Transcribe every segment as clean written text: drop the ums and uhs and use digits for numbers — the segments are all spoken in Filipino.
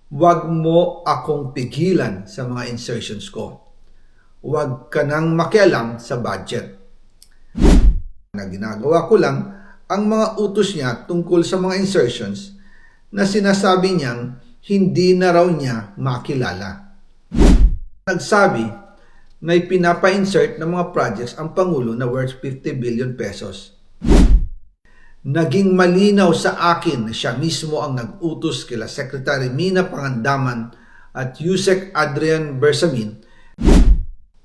Huwag mo akong pigilan sa mga insertions ko. Huwag ka nang makialam sa budget. Na ginagawa ko lang ang mga utos niya tungkol sa mga insertions na sinasabi niyang hindi na raw niya makilala. Nagsabi na ipinapa-insert ng mga projects ang Pangulo na worth 50 billion pesos. Naging malinaw sa akin na siya mismo ang nag-utos kila Secretary Mina Pangandaman at Yusek Adrian Bersamin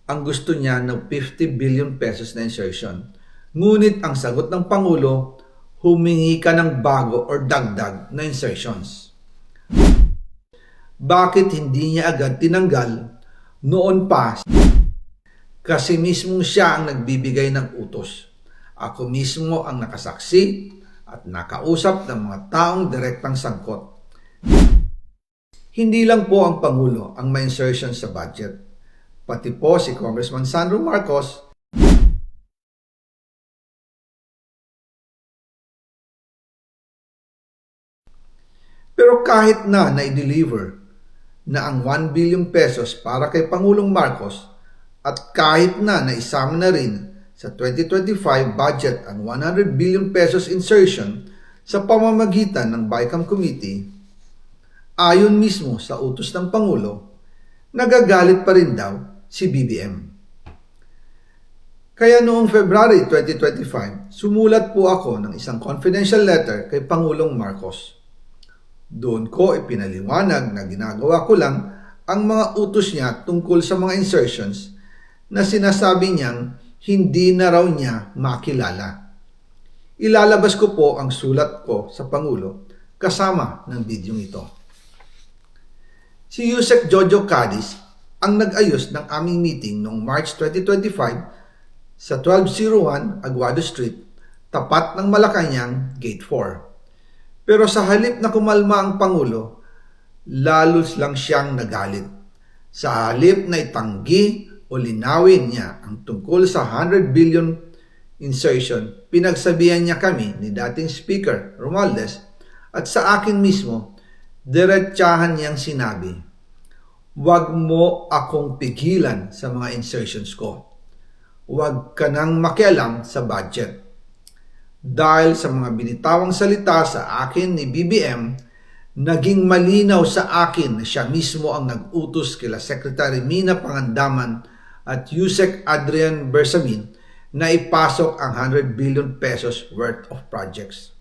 ang gusto niya ng 50 billion pesos na insertion. Ngunit ang sagot ng Pangulo, humingi ka ng bago or dagdag na insertions. Bakit hindi niya agad tinanggal noon pa? Kasi mismo siya ang nagbibigay ng utos. Ako mismo ang nakasaksi at nakausap ng mga taong direktang sangkot. Hindi lang po ang Pangulo ang may insertion sa budget. Pati po si Congressman Sandro Marcos, pero kahit na i-deliver na ang 1 billion pesos para kay Pangulong Marcos at kahit na isama na rin sa 2025 budget ang 100 billion pesos insertion sa pamamagitan ng BICAM Committee, ayon mismo sa utos ng Pangulo, nagagalit pa rin daw si BBM. Kaya noong February 2025, sumulat po ako ng isang confidential letter kay Pangulong Marcos. Doon ko ipinaliwanag na ginagawa ko lang ang mga utos niya tungkol sa mga insertions na sinasabi niyang hindi na raw niya makilala. Ilalabas ko po ang sulat ko sa Pangulo kasama ng bidyong ito. Si Yusek Jojo Cadiz ang nag-ayos ng aming meeting noong March 2025 sa 1201 Aguado Street, tapat ng Malacanang, Gate 4. Pero sa halip na kumalma ang Pangulo, lalos lang siyang nagalit. Sa halip na itanggi o linawin niya ang tungkol sa 100 billion insertion, pinagsabihan niya kami ni dating Speaker Romualdez at sa akin mismo, diretsahan niyang sinabi, "Huwag mo akong pigilan sa mga insertions ko. Huwag ka nang makialam sa budget." Dahil sa mga binitawang salita sa akin ni BBM, naging malinaw sa akin na siya mismo ang nag-utos kila Secretary Mina Pangandaman at Yusek Adrian Bersamin na ipasok ang 100 billion pesos worth of projects.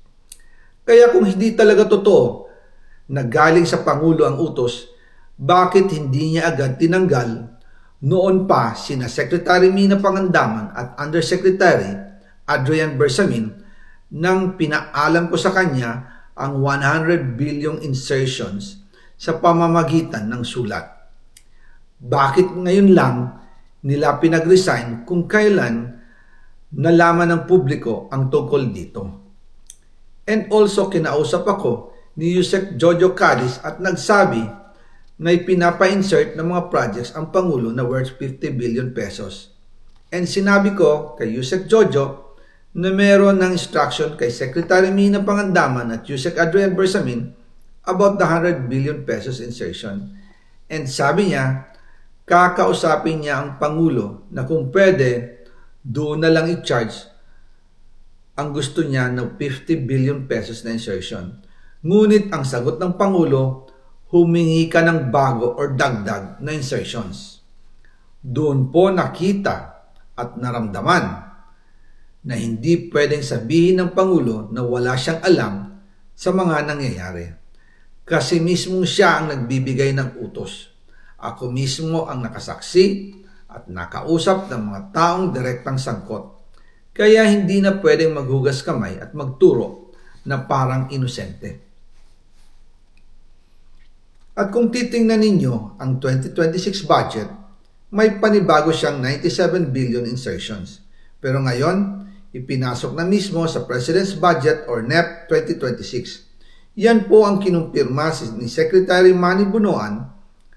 Kaya kung hindi talaga totoo na galing sa Pangulo ang utos, bakit hindi niya agad tinanggal noon pa sina Secretary Mina Pangandaman at Undersecretary Adrian Bersamin nang pinaalam ko sa kanya ang 100 billion insertions sa pamamagitan ng sulat? Bakit ngayon lang nila pinag-resign kung kailan nalaman ng publiko ang tungkol dito? And also kinausap ako ni Yusek Jojo Cadiz at nagsabi na ipinapa-insert ng mga projects ang Pangulo na worth 50 billion pesos. And sinabi ko kay Yusek Jojo na meron ng instruction kay Secretary Mina Pangandaman at Yusek Adrian Bersamin about the 100 billion pesos insertion. And sabi niya, kakausapin niya ang Pangulo na kung pwede, doon na lang i-charge ang gusto niya ng 50 billion pesos na insertion. Ngunit ang sagot ng Pangulo, humingi ka ng bago or dagdag na insertions. Doon po nakita at naramdaman na hindi pwedeng sabihin ng Pangulo na wala siyang alam sa mga nangyayari. Kasi mismo siya ang nagbibigay ng utos. Ako mismo ang nakasaksi at nakausap ng mga taong direktang sangkot. Kaya hindi na pwedeng maghugas kamay at magturo na parang inosente. At kung titingnan ninyo ang 2026 budget, may panibago siyang 97 billion insertions. Pero ngayon, ipinasok na mismo sa President's Budget or NEP 2026. Yan po ang kinumpirma ni Secretary Manny Bunoan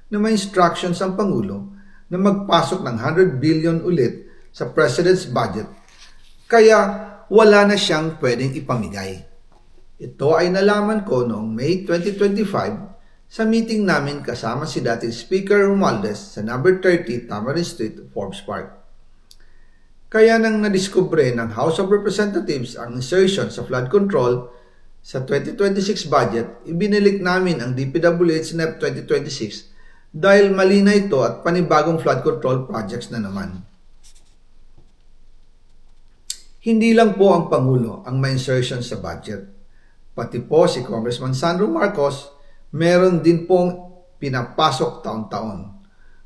na may instructions ang Pangulo na magpasok ng 100 billion ulit sa President's Budget. Kaya wala na siyang pwedeng ipamigay. Ito ay nalaman ko noong May 2025 sa meeting namin kasama si dating Speaker Romualdez sa number 30 Tamarind Street, Forbes Park. Kaya nang nadiskubre ng House of Representatives ang insertion sa flood control sa 2026 budget, ibinilik namin ang DPWH NEP 2026 dahil mali na ito at panibagong flood control projects na naman. Hindi lang po ang Pangulo ang may insertion sa budget. Pati po si Congressman Sandro Marcos, meron din pong pinapasok taon-taon.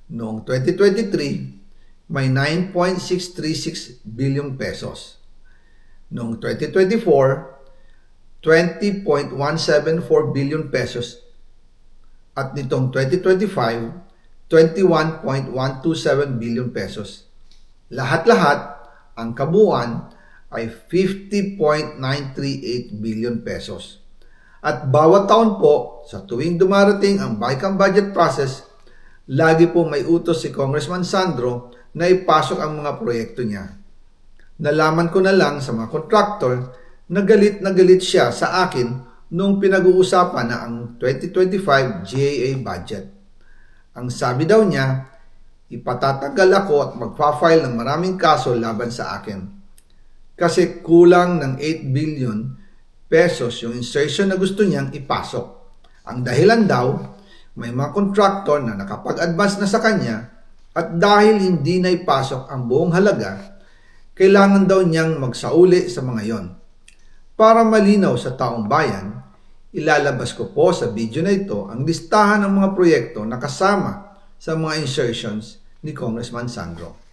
Noong 2023, may 9.636 billion pesos. Noong 2024, 20.174 billion pesos. At nitong 2025, 21.127 billion pesos. Lahat-lahat, ang kabuuan ay 50.938 billion pesos. At bawat taon po, sa tuwing dumarating ang BICAM budget process, lagi po may utos si Congressman Sandro na ipasok ang mga proyekto niya. Nalaman ko na lang sa mga contractor na galit siya sa akin noong pinag-uusapan na ang 2025 GAA budget. Ang sabi daw niya, ipatatagal ako at magpa-file ng maraming kaso laban sa akin. Kasi kulang ng 8 billion pesos yung insertion na gusto niyang ipasok. Ang dahilan daw, may mga contractor na nakapag-advance na sa kanya at dahil hindi na ipasok ang buong halaga, kailangan daw niyang magsauli sa mga yon. Para malinaw sa taong bayan, ilalabas ko po sa video na ito ang listahan ng mga proyekto na kasama sa mga insertions ni Congressman Sandro.